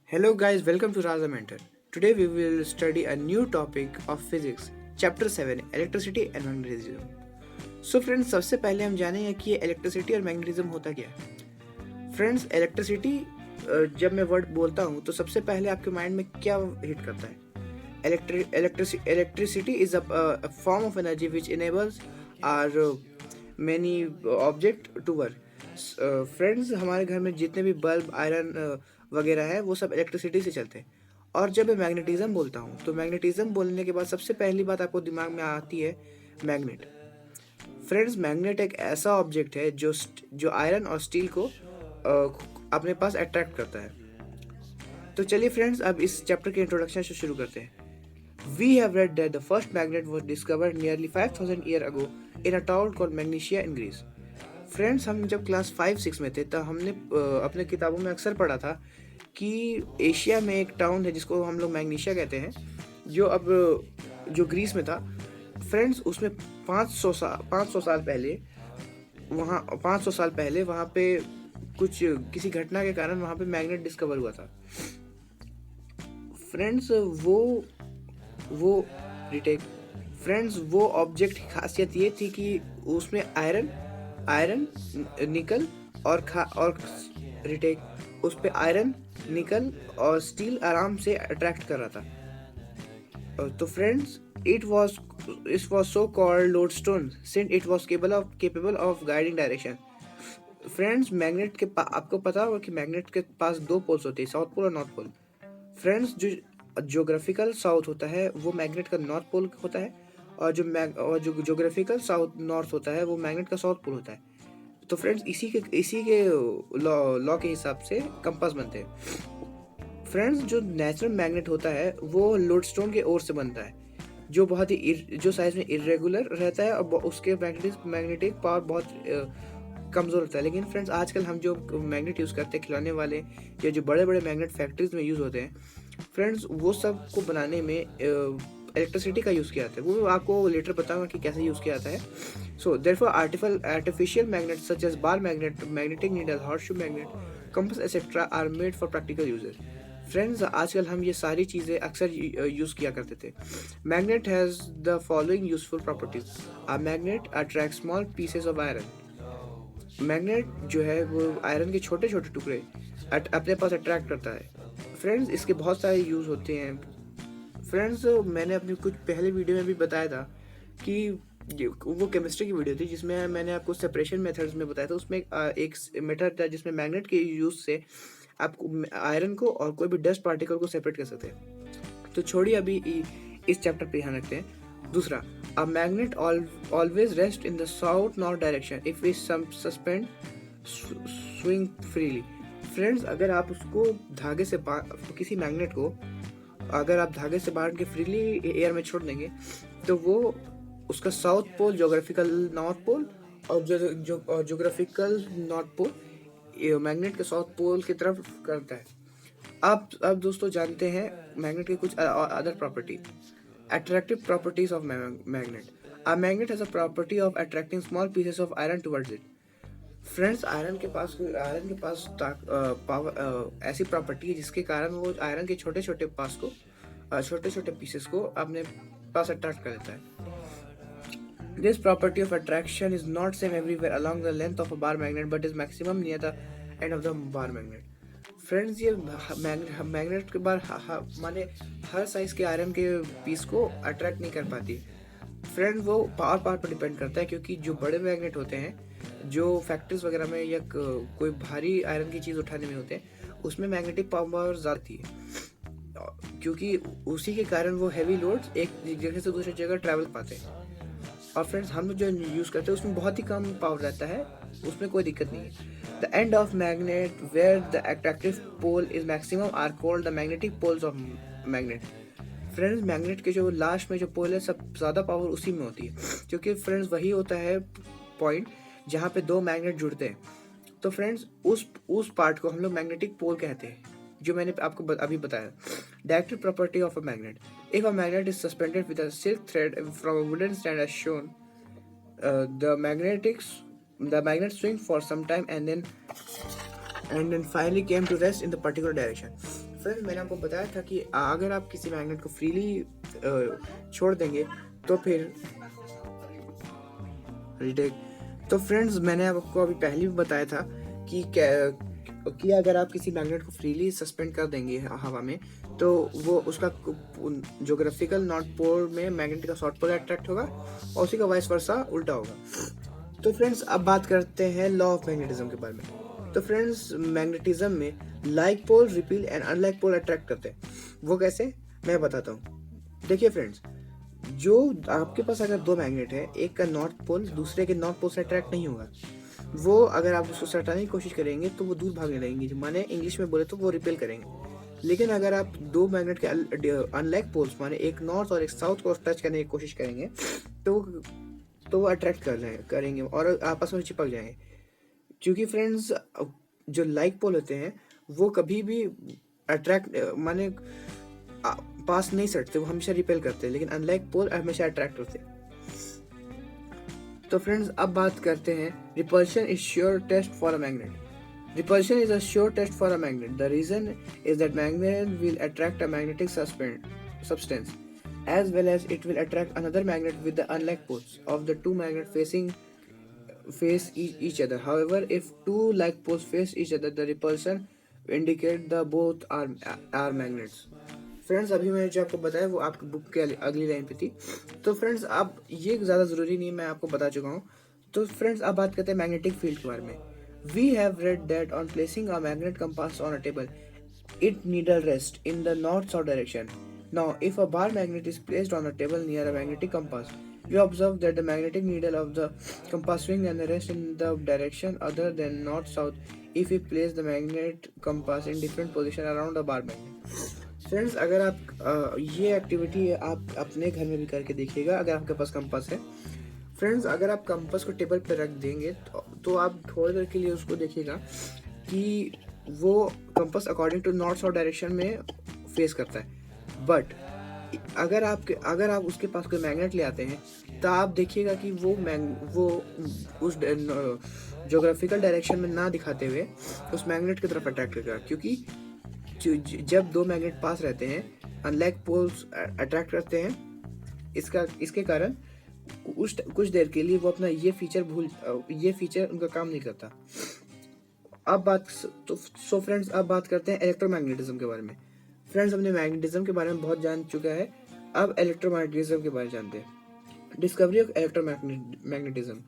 Hello guys, welcome to Raza Mentor. Today we will study a new topic of physics, chapter 7, electricity and magnetism. So friends, सबसे पहले हम जानेंगे कि ये electricity और magnetism होता क्या है। फ्रेंड्स, इलेक्ट्रिसिटी जब मैं वर्ड बोलता हूँ तो सबसे पहले आपके माइंड में क्या हिट करता है। Electricity is a form of energy which enables are many object to work. Friends, हमारे घर में जितने भी बल्ब आयरन वगैरह है वो सब इलेक्ट्रिसिटी से चलते हैं। और जब मैं मैग्नेटिज्म बोलता हूँ तो मैग्नेटिज्म बोलने के बाद सबसे पहली बात आपको दिमाग में आती है मैग्नेट। फ्रेंड्स, मैग्नेट एक ऐसा ऑब्जेक्ट है जो आयरन और स्टील को अपने पास अट्रैक्ट करता है। तो चलिए फ्रेंड्स, अब इस चैप्टर के इंट्रोडक्शन से शुरू करते हैं। We have read that the first magnet was discovered nearly 5000 years ago in a town called Magnesia in Greece. Friends, हम जब क्लास 5-6 में थे तब हमने अपने किताबों में अक्सर पढ़ा था कि एशिया में एक टाउन है जिसको हम लोग मैग्नीशिया कहते हैं, जो ग्रीस में था। फ्रेंड्स, उसमें 500 साल पहले 500 साल पहले वहाँ पे कुछ किसी घटना के कारण वहाँ पे मैग्नेट डिस्कवर हुआ था। फ्रेंड्स, वो रिटेक फ्रेंड्स वो ऑब्जेक्ट की खासियत ये थी कि उसमें आयरन निकल और रिटेक उस पे आयरन निकल और स्टील आराम से अट्रैक्ट कर रहा था। तो friends, it was so called lodestone since it was capable of guiding direction. Friends, आपको पता होगा कि मैग्नेट के पास दो पोल्स होते हैं, साउथ पोल और नॉर्थ पोल। फ्रेंड्स, जो ज्योग्राफिकल साउथ होता है वो मैग्नेट का नॉर्थ पोल होता है, और जो ज्योग्राफिकल साउथ नॉर्थ होता है वो मैग्नेट का साउथ पोल होता है। तो फ्रेंड्स, इसी के लॉ के हिसाब से कंपास बनते हैं। फ्रेंड्स, जो नेचुरल मैग्नेट होता है वो लोडस्टोन के ओर से बनता है, जो साइज में इरेगुलर रहता है और उसके मैग्नेटिक पावर बहुत कमज़ोर होता है। लेकिन फ्रेंड्स, आजकल हम जो मैग्नेट यूज़ करते हैं खिलौने वाले या जो बड़े बड़े मैग्नेट फैक्ट्रीज में यूज़ होते हैं, फ्रेंड्स वो सब को बनाने में इलेक्ट्रिसिटी का यूज़ किया जाता है। वो आपको लेटर बताऊंगा कि कैसे यूज़ किया जाता है। So therefore artificial magnet such as bar magnet, magnetic needle, horseshoe magnet, compass etcetera are made for practical uses. Friends, आजकल हम ये सारी चीज़ें अक्सर यूज़ किया करते थे। Magnet has the following useful properties. A magnet attract small pieces of iron. Magnet जो है वो आयरन के छोटे छोटे टुकड़े अपने पास अट्रैक्ट करता है। फ्रेंड्स, इसके बहुत सारे यूज़ होते हैं। फ्रेंड्स, मैंने अपनी कुछ पहले वीडियो में भी बताया था कि वो केमिस्ट्री की वीडियो थी जिसमें मैंने आपको सेपरेशन मेथड्स में बताया था। उसमें एक मेथड था जिसमें मैग्नेट के यूज़ से आपको आयरन को और कोई भी डस्ट पार्टिकल को सेपरेट कर सकते हैं। तो छोड़िए, अभी इस चैप्टर पे ध्यान रखते हैं। दूसरा, a magnet always rest in the south north direction if we suspend swing freely. Friends, अगर आप उसको किसी मैग्नेट को अगर आप धागे से बांध के फ्रीली एयर में छोड़ देंगे तो वो उसका south pole geographical north pole और ज्योग्राफिकल नॉर्थ पोल मैग्नेट के साउथ पोल की तरफ करता है। अब दोस्तों जानते हैं मैग्नेट के कुछ other property. Attractive properties of magnet. A magnet has a property of attracting small pieces of iron towards it. Friends, iron के पास पावर ऐसी प्रॉपर्टी है जिसके कारण वो आयरन के छोटे छोटे पीसेस को अपने पास अट्रैक्ट कर लेता है। This property of attraction is not same everywhere along the length of a bar magnet but is maximum near the end of the bar magnet. Friends, ये मैग्नेट के बार माने हर साइज के आयरन के पीस को attract नहीं कर पाती। Friend, वो पावर पर डिपेंड करता है, क्योंकि जो बड़े मैग्नेट होते हैं जो फैक्ट्रीज वगैरह में या कोई भारी आयरन की चीज़ उठाने में होते हैं उसमें मैग्नेटिक पावर ज़्यादा थी, क्योंकि उसी के कारण वो हैवी लोड्स एक जगह से दूसरी जगह ट्रैवल पाते हैं। और फ्रेंड्स, हम जो यूज़ करते हैं उसमें बहुत ही कम पावर रहता है, उसमें कोई दिक्कत नहीं है। The end of magnet where the attractive pole is maximum are called the magnetic poles of magnet. Friends, magnet के जो लास्ट में जो पोल है सब ज़्यादा पावर उसी में होती है, क्योंकि फ्रेंड्स वही होता है पॉइंट जहाँ पे दो मैग्नेट जुड़ते हैं। तो फ्रेंड्स, उस पार्ट को हम लोग मैग्नेटिक पोल कहते हैं, जो मैंने आपको अभी बताया। Directive property of a magnet. If a magnet is suspended with a silk thread from a wooden stand as shown, the magnet swing for some time and then and then finally came to rest in the particular direction. Friends मैंने आपको बताया था कि अगर आप किसी magnet को freely छोड़ देंगे तो फिर रिटेक। तो फ्रेंड्स मैंने आपको अभी पहले भी बताया था कि अगर आप किसी मैग्नेट को फ्रीली सस्पेंड कर देंगे हवा में तो वो उसका ज्योग्राफिकल नॉर्थ पोल में मैग्नेट का साउथ पोल अट्रैक्ट होगा और उसी का वाइस वर्सा उल्टा होगा। तो फ्रेंड्स अब बात करते हैं लॉ ऑफ मैग्नेटिज्म के बारे में। तो फ्रेंड्स मैग्नेटिज्म में like pole repel and unlike pole attract करते हैं। वो कैसे, मैं बताता हूँ। देखिए फ्रेंड्स, जो आपके पास अगर दो मैग्नेट है, एक का नॉर्थ पोल दूसरे के नॉर्थ पोल से अट्रैक्ट नहीं होगा। वो अगर आप उसको सटाने की कोशिश करेंगे तो वो दूर भागने लगेंगे, माने इंग्लिश में बोले तो वो रिपेल करेंगे। लेकिन अगर आप दो मैग्नेट के अनलाइक पोल्स माने एक नॉर्थ और एक साउथ को टच करने की कोशिश करेंगे तो वो अट्रैक्ट करेंगे और आपस में चिपक जाएंगे। क्योंकि फ्रेंड्स जो लाइक पोल होते हैं वो कभी भी अट्रैक्ट माने पास नहीं सटते, वो हमेशा रिपेल करते हैं, लेकिन अनलाइक पोल हमेशा अट्रैक्ट होते हैं। तो फ्रेंड्स अब बात करते हैं repulsion is sure test for a magnet. Repulsion is a sure test for a magnet. The reason is that magnet will attract a magnetic substance as well as it will attract another magnet with the unlike poles of the two magnets face each other. However, if two like poles face each other, the repulsion indicate the both are magnets. Friends अभी मैंने जो आपको बताया वो आपकी book के अगली line पे थी। तो फ्रेंड्स अब ये ज़्यादा ज़रूरी नहीं, मैं आपको बता चुका हूँ। तो फ्रेंड्स अब बात करते हैं मैग्नेटिक फील्ड के बारे में। We have read that on placing a magnet compass on a table, it needle rests in the north-south direction. Now, if a bar magnet is placed on a table near a magnetic compass, you observe that the magnetic needle of the compass swing and rest in the direction other than north-south if we place the magnet compass in different position around a bar magnet. Friends अगर आप ये activity आप अपने घर में भी करके देखिएगा अगर आपके पास कंपास है। फ्रेंड्स अगर आप कंपास को टेबल पर रख देंगे तो आप थोड़ी देर के लिए उसको देखिएगा कि वो compass according to north south direction में फेस करता है। बट अगर आप उसके पास कोई मैग्नेट ले आते हैं तो आप देखिएगा कि वो उस ज्योग्राफिकल डायरेक्शन में ना दिखाते हुए उस मैग्नेट की तरफ अट्रैक्ट करेगा। क्योंकि जब दो मैग्नेट पास रहते हैं अनलाइक पोल्स अट्रैक्ट करते हैं, इसके कारण कुछ देर के लिए वो अपना ये फीचर उनका काम नहीं करता। सो फ्रेंड्स अब बात करते हैं इलेक्ट्रोमैग्नेटिज्म के बारे में। फ्रेंड्स हमने मैग्नेटिज्म के बारे में बहुत जान चुका है, अब इलेक्ट्रोमैग्नेटिज्म के बारे में जानते हैं। Discovery of electromagnetism.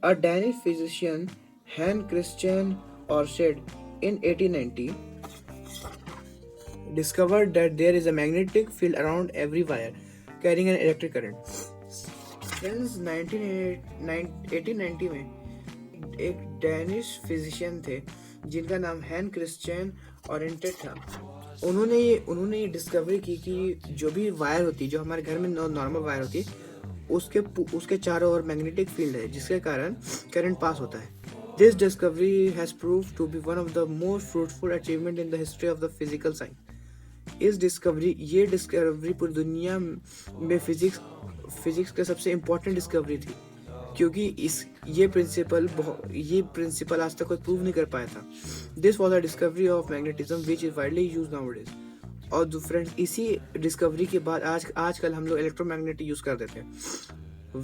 A Danish physician Hans Christian Oersted in 1890 discovered that there is a magnetic field around every wire carrying an electric current. Friends 1890 में एक डैनिश फिजिशियन थे जिनका नाम हैन क्रिश्चियन ऑरेंटेड था। उन्होंने ये डिस्कवरी की कि जो भी वायर होती है, जो हमारे घर में नॉर्मल वायर होती है, उसके चारों ओर मैग्नेटिक फील्ड है जिसके कारण करंट पास होता है। This discovery has proved to be one of the most fruitful achievement in the history of the physical science. ये डिस्कवरी पूरी दुनिया में फिजिक्स का सबसे इम्पोर्टेंट डिस्कवरी थी, क्योंकि ये प्रिंसिपल आज तक कोई प्रूव नहीं कर पाया था। This was a discovery of magnetism which is widely use nowadays. और फ्रेंड्स इसी डिस्कवरी के बाद आजकल हम लोग इलेक्ट्रोमैग्नेट यूज कर देते हैं।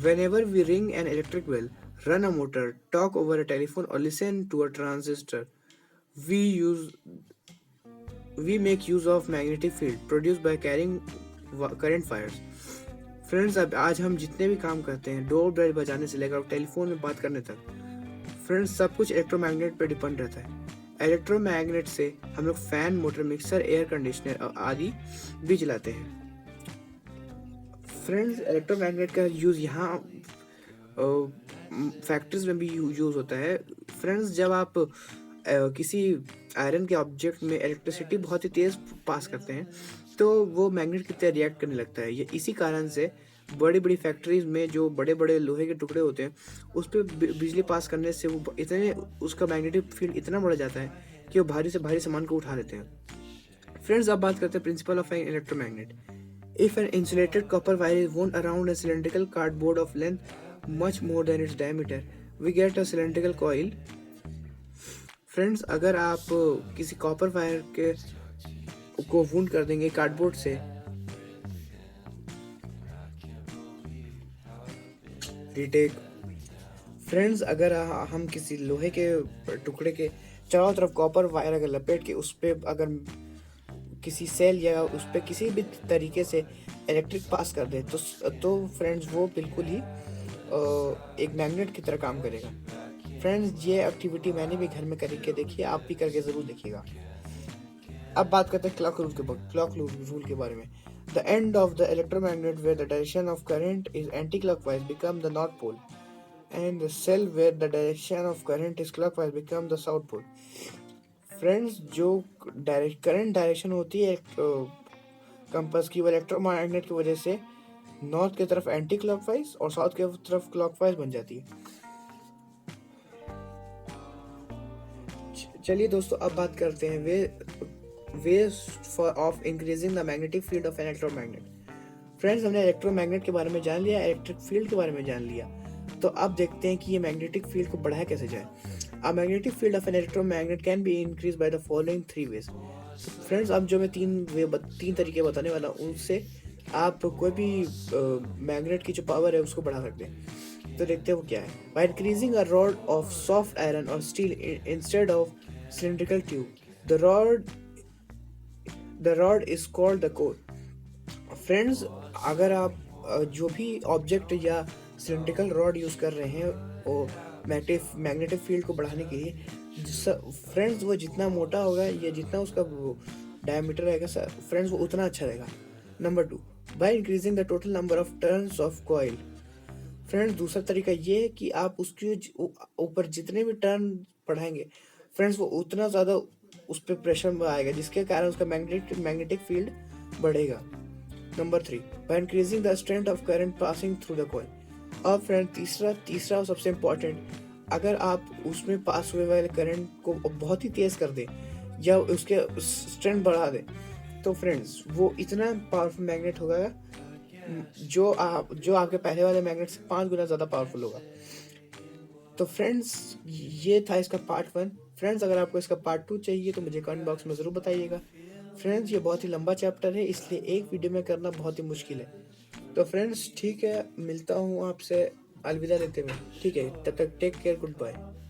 Whenever we ring an electric bell, run a motor, talk over a telephone or listen to a transistor, we make use of magnetic field produced by carrying current wires. Friends अब आज हम जितने भी काम करते हैं, डोर बेल बजाने से लेकर टेलीफोन में बात करने तक, फ्रेंड्स सब कुछ इलेक्ट्रोमैग्नेट पर डिपेंड रहता है। इलेक्ट्रोमैग्नेट से हम लोग fan, motor, mixer, air conditioner आदि भी चलाते हैं। फ्रेंड्स इलेक्ट्रोमैग्नेट का यूज़ यहाँ फैक्ट्रीज में भी यूज़ होता है। फ्रेंड्स जब आप किसी आयरन के ऑब्जेक्ट में इलेक्ट्रिसिटी बहुत ही तेज़ पास करते हैं तो वो मैग्नेट की तरह रिएक्ट करने लगता है। ये इसी कारण से बड़ी बड़ी फैक्ट्रीज में जो बड़े बड़े लोहे के टुकड़े होते हैं उस पर बिजली पास करने से वो उसका मैग्नेटिक फील्ड इतना बढ़ जाता है कि वो भारी से भारी सामान को उठा लेते हैं। फ्रेंड्स अब बात करते हैं principle of an electromagnet. If an insulated copper wire is wound around a cylindrical cardboard of length much more than its diameter, we get a cylindrical coil. Friends, अगर आप किसी कॉपर वायर के को wound कर देंगे cardboard से, retake. Friends, अगर हम किसी लोहे के टुकड़े के चारों तरफ कॉपर वायर अगर लपेट के उस पर अगर किसी सेल या उस पर किसी भी तरीके से इलेक्ट्रिक पास कर दे तो फ्रेंड्स वो बिल्कुल ही एक मैग्नेट की तरह काम करेगा। फ्रेंड्स, ये एक्टिविटी मैंने भी घर में करके देखी है, आप भी करके ज़रूर देखिएगा। अब बात करते हैं क्लॉक रूल के बारे में। The end of the electromagnet where the direction of current is anti clockwise become the north pole and the cell where the direction of current is clockwise become the south pole. Friends, जो current direction होती है compass की, वो electromagnet की वजह से north की तरफ एंटी क्लॉकवाइज और साउथ की तरफ क्लॉकवाइज बन जाती है। चलिए दोस्तों, अब बात करते हैं ways of increasing the magnetic field of an electromagnet। Friends, हमने इलेक्ट्रोमैग्नेट के बारे में जान लिया, इलेक्ट्रिक फील्ड के बारे में जान लिया, तो अब देखते हैं कि ये मैग्नेटिक फील्ड को बढ़ाया कैसे जाए। A magnetic field of an electromagnet can be increased by the following 3 ways। Friends, अब जो मैं तीन तरीके बताने वाला हूँ, उनसे आप कोई भी मैग्नेट की जो पावर है उसको बढ़ा सकते हैं। तो देखते हैं वो क्या है। By increasing a rod of soft iron or steel instead of cylindrical tube, the rod is called the core। Friends, अगर आप जो भी ऑब्जेक्ट या सिलेंड्रिकल रॉड यूज़ कर रहे हैं वो मैग्नेटिक फील्ड को बढ़ाने के लिए, फ्रेंड्स वो जितना मोटा होगा या जितना उसका डायमीटर रहेगा फ्रेंड्स वो उतना अच्छा रहेगा। Number 2, by increasing the total number of turns of coil. Friends, दूसरा तरीका ये है कि आप उसके ऊपर जितने भी टर्न बढ़ाएंगे फ्रेंड्स वो उतना ज़्यादा उस पर प्रेशर आएगा, जिसके कारण उसका मैग्नेटिक फील्ड बढ़ेगा। Number 3, by increasing the strength of current passing through the coil. और फ्रेंड तीसरा और सबसे इम्पॉर्टेंट, अगर आप उसमें पास हुए वाले करंट को बहुत ही तेज़ कर दें या उसके स्ट्रेंथ बढ़ा दें, तो फ्रेंड्स वो इतना पावरफुल मैग्नेट होगा जो आपके पहले वाले मैग्नेट से 5 गुना ज़्यादा पावरफुल होगा। तो फ्रेंड्स, ये था इसका पार्ट 1। फ्रेंड्स, अगर आपको इसका पार्ट 2 चाहिए तो मुझे कमेंट बॉक्स में ज़रूर बताइएगा। फ्रेंड्स, ये बहुत ही लंबा चैप्टर है, इसलिए एक वीडियो में करना बहुत ही मुश्किल है। तो फ्रेंड्स ठीक है, मिलता हूँ आपसे अलविदा लेते हुए। ठीक है, तब तक टेक केयर, गुड बाय।